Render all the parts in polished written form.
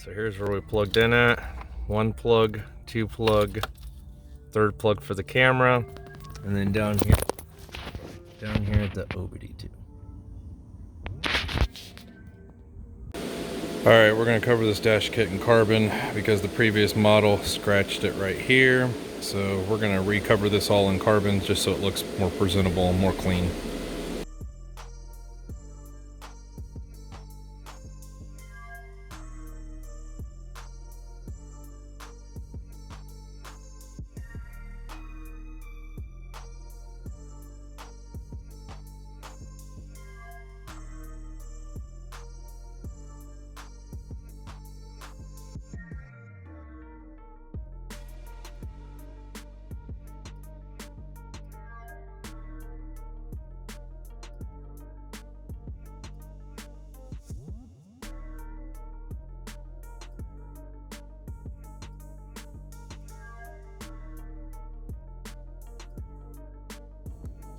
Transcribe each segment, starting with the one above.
So here's where we plugged in at. 1 plug, 2 plug, 3rd plug for the camera, and then down here at the OBD too. Alright, we're going to cover this dash kit in carbon because the previous model scratched it right here. So we're going to recover this all in carbon just so it looks more presentable and more clean.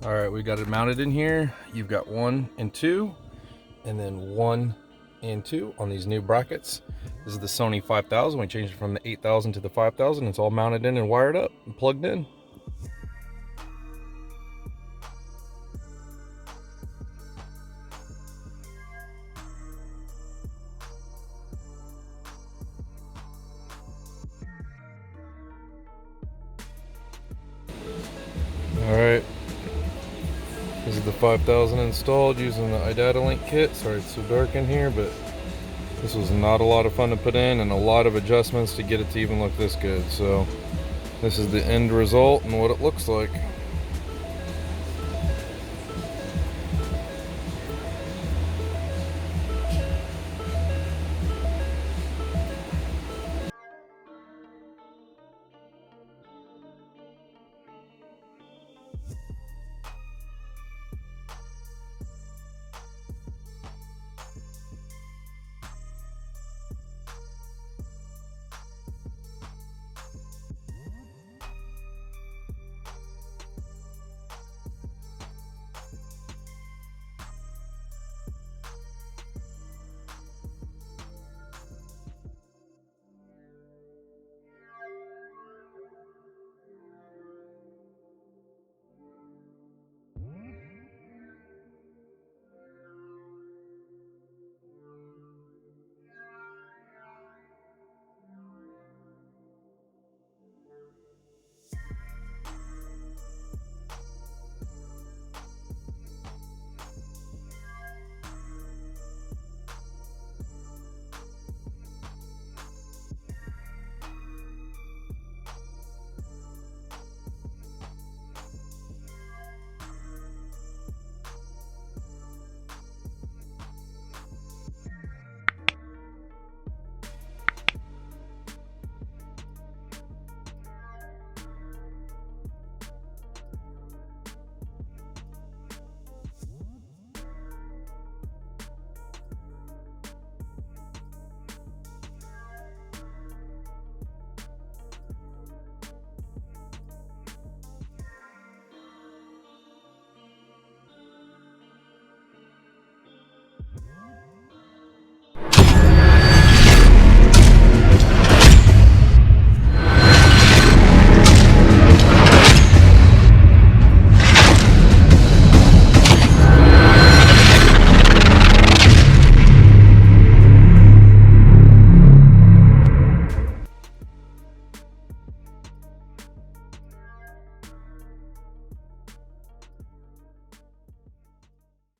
Alright, we got it mounted in here. You've got 1 and 2, and then 1 and 2 on these new brackets. This is the Sony 5000. We changed it from the 8000 to the 5000. It's all mounted in and wired up and plugged in. Alright. This is the 5000 installed using the Idatalink kit. Sorry it's so dark in here, but this was not a lot of fun to put in and a lot of adjustments to get it to even look this good. So this is the end result and what it looks like.